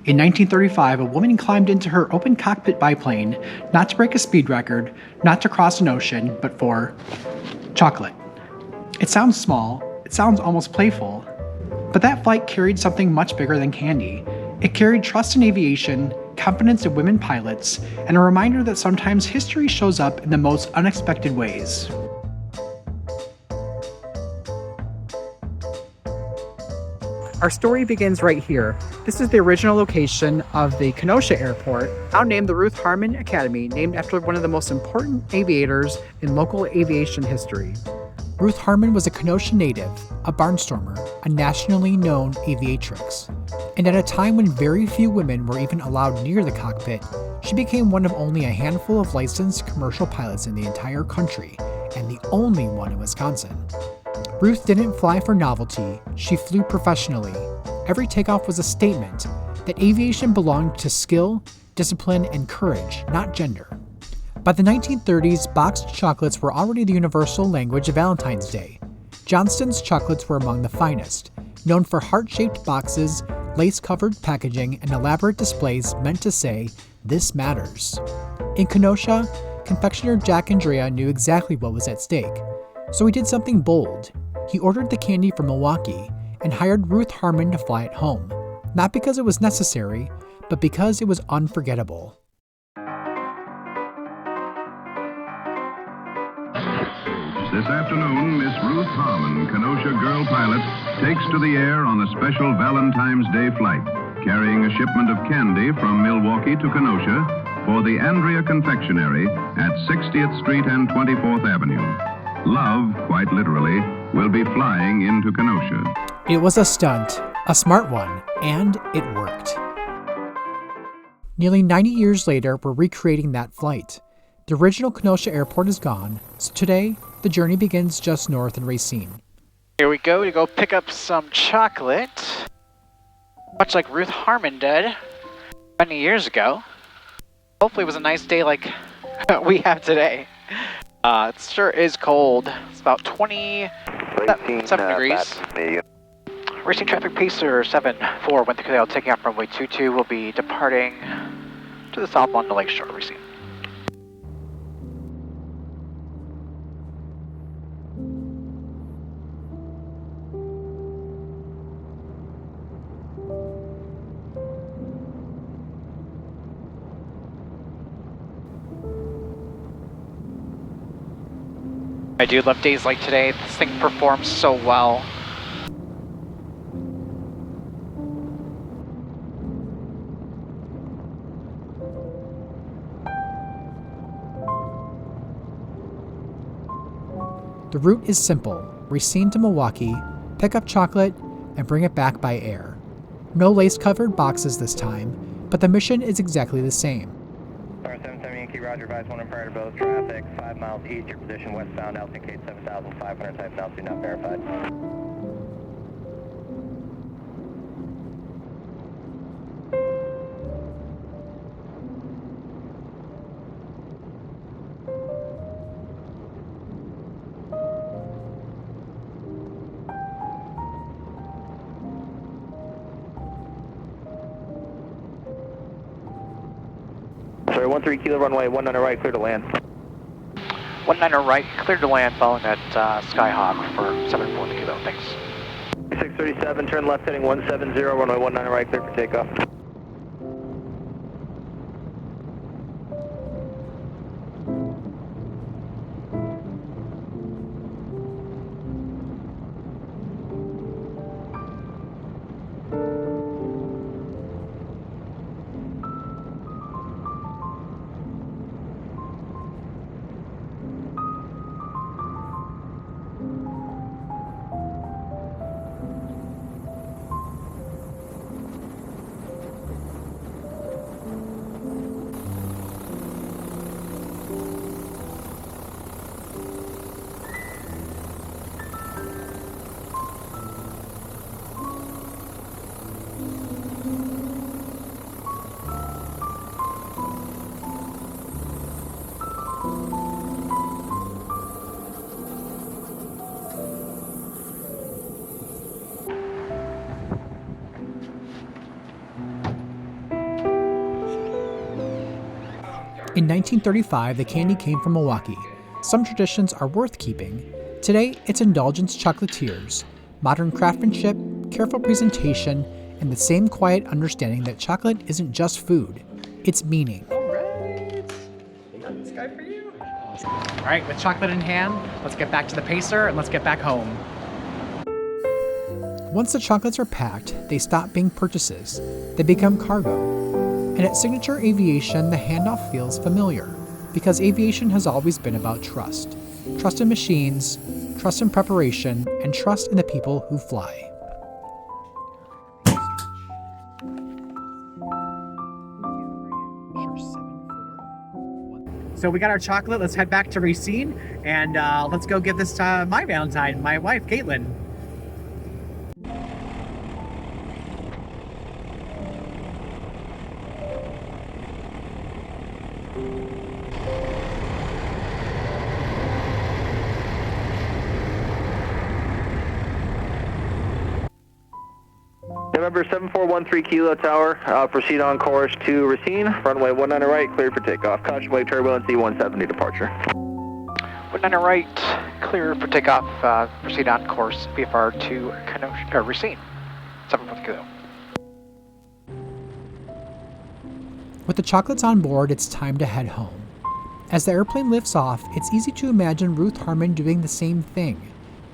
In 1935, a woman climbed into her open cockpit biplane, not to break a speed record, not to cross an ocean, but for chocolate. It sounds small, it sounds almost playful, but that flight carried something much bigger than candy. It carried trust in aviation, confidence in women pilots, and a reminder that sometimes history shows up in the most unexpected ways. Our story begins right here. This is the original location of the Kenosha Airport, now named the Ruth Harmon Academy, named after one of the most important aviators in local aviation history. Ruth Harmon was a Kenosha native, a barnstormer, a nationally known aviatrix. And at a time when very few women were even allowed near the cockpit, she became one of only a handful of licensed commercial pilots in the entire country, and the only one in Wisconsin. Ruth didn't fly for novelty, she flew professionally. Every takeoff was a statement that aviation belonged to skill, discipline, and courage, not gender. By the 1930s, boxed chocolates were already the universal language of Valentine's Day. Johnston's chocolates were among the finest, known for heart-shaped boxes, lace-covered packaging, and elaborate displays meant to say, "This matters." In Kenosha, confectioner Jack Andrea knew exactly what was at stake, so he did something bold. He ordered the candy from Milwaukee and hired Ruth Harmon to fly it home, not because it was necessary, but because it was unforgettable. This afternoon, Miss Ruth Harmon, Kenosha girl pilot, takes to the air on a special Valentine's Day flight, carrying a shipment of candy from Milwaukee to Kenosha for the Andrea Confectionery at 60th Street and 24th Avenue. Love, quite literally, will be flying into Kenosha. It was a stunt, a smart one, and it worked. Nearly 90 years later, we're recreating that flight. The original Kenosha Airport is gone, so today, the journey begins just north in Racine. Here we go to go pick up some chocolate, much like Ruth Harmon did many years ago. Hopefully it was a nice day like we have today. It sure is cold. It's about 27 degrees. Racing traffic pacer 74 went through Canal, taking off runway 22. Will be departing to the south along the lakeshore of Racine. I do love days like today. This thing performs so well. The route is simple: Racine to Milwaukee, pick up chocolate, and bring it back by air. No lace-covered boxes this time, but the mission is exactly the same. 770 Yankee, Roger, advise 1 prior to both traffic, 5 miles east, your position westbound, altitude Kate 7,500, type altitude not verified. Sorry, 13 kilo runway, 19 right, clear to land. 19 right, cleared to land following that Skyhawk for 74 kilo, thanks. 637, turn left heading 170, runway 19 right, clear for takeoff. In 1935, the candy came from Milwaukee. Some traditions are worth keeping. Today, it's Indulgence Chocolatiers. Modern craftsmanship, careful presentation, and the same quiet understanding that chocolate isn't just food, it's meaning. All right. I got this guy for you. Awesome. All right, with chocolate in hand, let's get back to the pacer and let's get back home. Once the chocolates are packed, they stop being purchases. They become cargo. And at Signature Aviation, the handoff feels familiar because aviation has always been about trust. Trust in machines, trust in preparation, and trust in the people who fly. So we got our chocolate. Let's head back to Racine and let's go give this to my Valentine, my wife, Caitlin. November 7413 Kilo Tower, proceed on course to Racine, runway 19 right, clear for takeoff. Caution wave turbulence, E170 departure. 19 right, clear for takeoff, proceed on course, VFR to Kenosha, Racine, 7 Kilo. With the chocolates on board, it's time to head home. As the airplane lifts off, it's easy to imagine Ruth Harmon doing the same thing,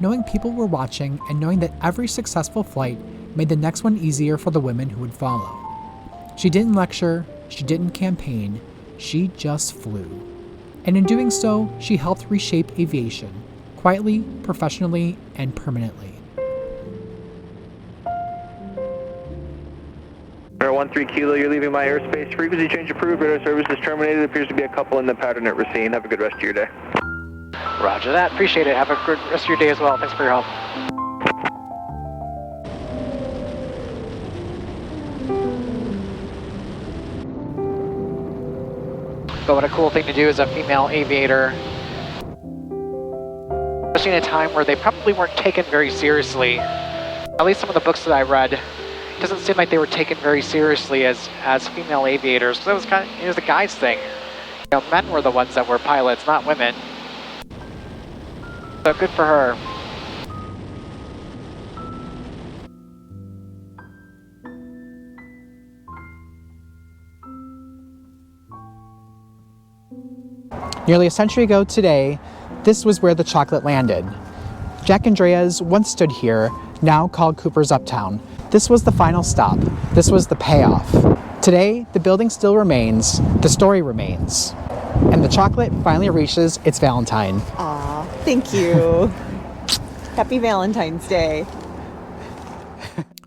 knowing people were watching and knowing that every successful flight made the next one easier for the women who would follow. She didn't lecture, she didn't campaign, she just flew. And in doing so, she helped reshape aviation, quietly, professionally, and permanently. Air 13 Kilo, you're leaving my airspace. Frequency change approved, radar service is terminated. Appears to be a couple in the pattern at Racine. Have a good rest of your day. Roger that, appreciate it. Have a good rest of your day as well. Thanks for your help. But what a cool thing to do as a female aviator, especially in a time where they probably weren't taken very seriously. At least some of the books that I read, it doesn't seem like they were taken very seriously as female aviators. Because it was the guys' thing. You know, men were the ones that were pilots, not women. So good for her. Nearly a century ago today, this was where the chocolate landed. Jack Andrea's once stood here, now called Cooper's Uptown. This was the final stop. This was the payoff. Today, the building still remains, the story remains, and the chocolate finally reaches its Valentine. Aw, thank you. Happy Valentine's Day.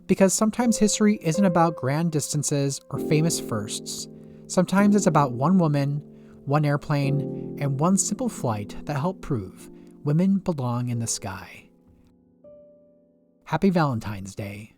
Because sometimes history isn't about grand distances or famous firsts. Sometimes it's about one woman, one airplane, and one simple flight that helped prove women belong in the sky. Happy Valentine's Day.